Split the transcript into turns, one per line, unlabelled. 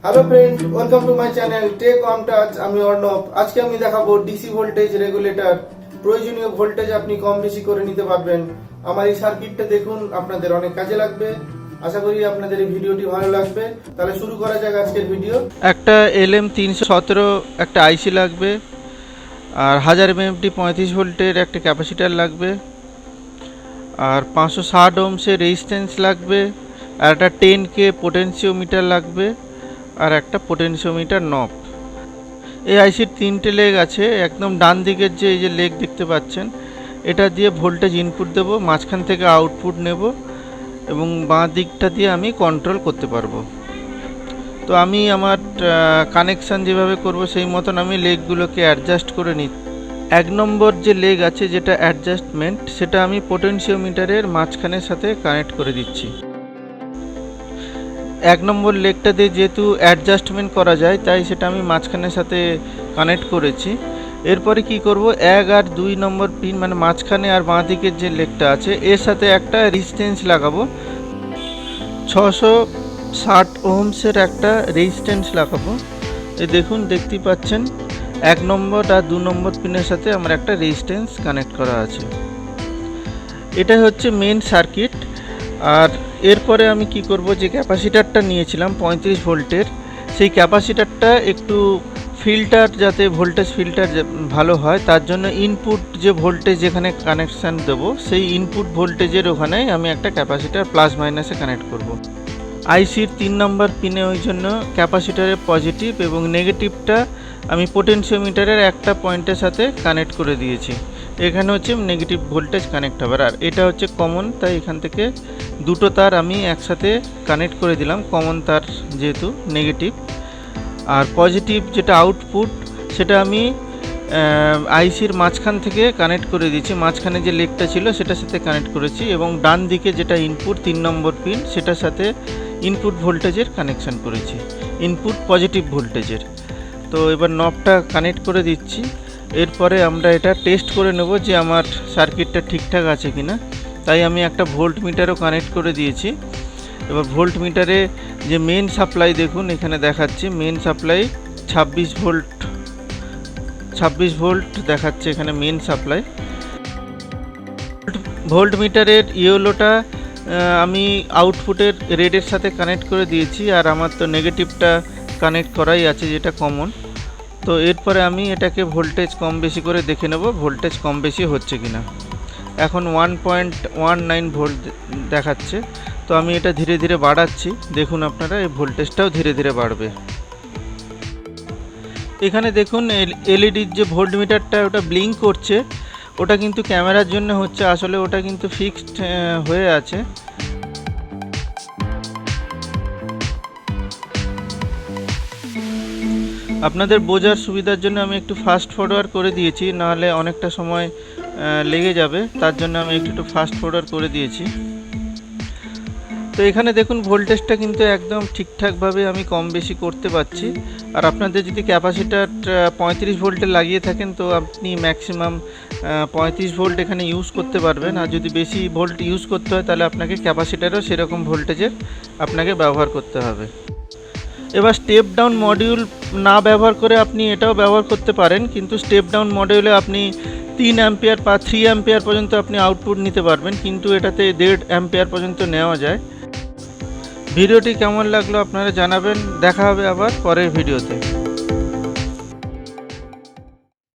Hello friend, welcome to my channel techwarmtouch। আমি অর্ণব। আজকে আমি দেখাবো ডিসি ভোল্টেজ রেগুলেটর। প্রয়োজনীয় ভোল্টেজ আপনি কম বেশি করে নিতে পারবেন। আমার এই সার্কিটটা দেখুন, আপনাদের অনেক কাজে লাগবে। আশা করি আপনাদের এই ভিডিওটি ভালো লাগবে। তাহলে শুরু করা যাক আজকের ভিডিও।
একটা LM317 একটা আইসি লাগবে, আর 1000 mAh 35 ভোল্টের একটা ক্যাপাসিটার লাগবে, আর 560 ওহমসের রেজিস্ট্যান্স লাগবে, আর একটা 10K পোটেনশিওমিটার লাগবে, আর একটা পোটেনশিওমিটার নব। এই আইসির 3টে লেগ আছে। একদম ডান দিকের যে এই যে লেগ দেখতে পাচ্ছেন, এটা দিয়ে ভোল্টেজ ইনপুট দেব, মাঝখান থেকে আউটপুট নেব এবং বাঁ দিকটা দিয়ে আমি কন্ট্রোল করতে পারবো। তো আমি আমার কানেকশান যেভাবে করব সেই মতন আমি লেগগুলোকে অ্যাডজাস্ট করে নিই। 1 নম্বর যে লেগ আছে যেটা অ্যাডজাস্টমেন্ট, সেটা আমি পোটেনশিওমিটারের মাঝখানের সাথে কানেক্ট করে দিচ্ছি। 1 নম্বর লেগটা দিয়ে যেহেতু অ্যাডজাস্টমেন্ট করা যায়, তাই সেটা আমি মাঝখানের সাথে কানেক্ট করেছি। এরপরে কি করব, 1 আর 2 নম্বর পিন মানে মাঝখানে আর বাঁ দিকের যে লেগটা আছে এর সাথে একটা রেজিস্ট্যান্স লাগাবো। 660 ওহমসের একটা রেজিস্ট্যান্স লাগাবো। এই দেখুন, দেখতেই পাচ্ছেন 1 নম্বর আর 2 নম্বর পিনের সাথে আমার একটা রেজিস্ট্যান্স কানেক্ট করা আছে। এটাই হচ্ছে মেন সার্কিট। আর এরপরে আমি কি করব, যে ক্যাপাসিটারটা নিয়েছিলাম 35 ভোল্টের, সেই ক্যাপাসিটারটা একটু ফিল্টার, যাতে ভোল্টেজ ফিল্টার ভালো হয়, তার জন্য ইনপুট যে ভোল্টেজ যেখানে কানেকশান দেবো সেই ইনপুট ভোল্টেজের ওখানে আমি একটা ক্যাপাসিটার প্লাস মাইনাসে কানেক্ট করব। আইসির 3 নম্বর পিনে ওই জন্য ক্যাপাসিটারের পজিটিভ এবং নেগেটিভটা আমি পোটেনশিওমিটারের একটা পয়েন্টের সাথে কানেক্ট করে দিয়েছি। এখানে হচ্ছে নেগেটিভ ভোল্টেজ কানেক্ট হবে, আর এটা হচ্ছে কমন, তাই এখান থেকে দুটো তার আমি একসাথে কানেক্ট করে দিলাম, কমন তার যেহেতু নেগেটিভ। আর পজিটিভ যেটা আউটপুট, সেটা আমি আইসির মাঝখান থেকে কানেক্ট করে দিয়েছি। মাঝখানে যে লেগটা ছিল সেটার সাথে কানেক্ট করেছি, এবং ডান দিকে যেটা ইনপুট 3 নম্বর পিন, সেটার সাথে ইনপুট ভোল্টেজের কানেকশান করেছি, ইনপুট পজিটিভ ভোল্টেজের। তো এবার নবটা কানেক্ট করে দিচ্ছি। এরপরে আমরা এটা টেস্ট করে নেব যে আমার সার্কিটটা ঠিকঠাক আছে কিনা। তাই আমি একটা ভোল্ট মিটারও কানেক্ট করে দিয়েছি। এবার ভোল্ট মিটারে যে মেন সাপ্লাই দেখুন, এখানে দেখাচ্ছে মেন সাপ্লাই 26 ভোল্ট দেখাচ্ছে এখানে মেন সাপ্লাই। ভোল্ট মিটারের ইয়েলোটা আমি আউটপুটের রেডের সাথে কানেক্ট করে দিয়েছি, আর আমার তো নেগেটিভটা কানেক্ট করাই আছে যেটা কমন। তো এরপরে আমি এটাকে ভোল্টেজ কম বেশি করে দেখে নেব, ভোল্টেজ কম বেশি হচ্ছে কিনা। এখন 1.19 ভোল্ট দেখাচ্ছে। তো আমি এটা ধীরে ধীরে বাড়াচ্ছি, দেখুন আপনারা এই ভোল্টেজটাও ধীরে ধীরে বাড়বে। এখানে দেখুন এলইডির যে ভোল্ট মিটারটা ওটা ব্লিঙ্ক করছে, ওটা কিন্তু ক্যামেরার জন্য হচ্ছে, আসলে ওটা কিন্তু ফিক্সড হয়ে আছে। আপনাদের বোঝার সুবিধার জন্য আমি একটু ফাস্ট ফরওয়ার্ড করে দিয়েছি, নাহলে অনেকটা সময় লেগে যাবে, তার জন্য আমি একটু ফাস্ট ফরওয়ার্ড করে দিয়েছি। তো এখানে দেখুন ভোল্টেজটা কিন্তু একদম ঠিকঠাকভাবে আমি কম বেশি করতে পারছি। আর আপনাদের যদি ক্যাপাসিটার 35 ভোল্টে লাগিয়ে থাকেন, তো আপনি ম্যাক্সিমাম 35 ভোল্ট এখানে ইউজ করতে পারবেন। আর যদি বেশি ভোল্ট ইউজ করতে হয়, তাহলে আপনাকে ক্যাপাসিটারও সেরকম ভোল্টেজের আপনাকে ব্যবহার করতে হবে। এবার স্টেপ ডাউন মডিউল না ব্যবহার করে আপনি এটাও ব্যবহার করতে পারেন, কিন্তু স্টেপ ডাউন মডিউলে আপনি 3 অ্যাম্পিয়ার বা 3 অ্যাম্পিয়ার পর্যন্ত আপনি আউটপুট নিতে পারবেন, কিন্তু এটাতে 1.5 অ্যাম্পিয়ার পর্যন্ত নেওয়া যায়। ভিডিওটি কেমন লাগলো আপনারা জানাবেন। দেখা হবে আবার পরের ভিডিওতে।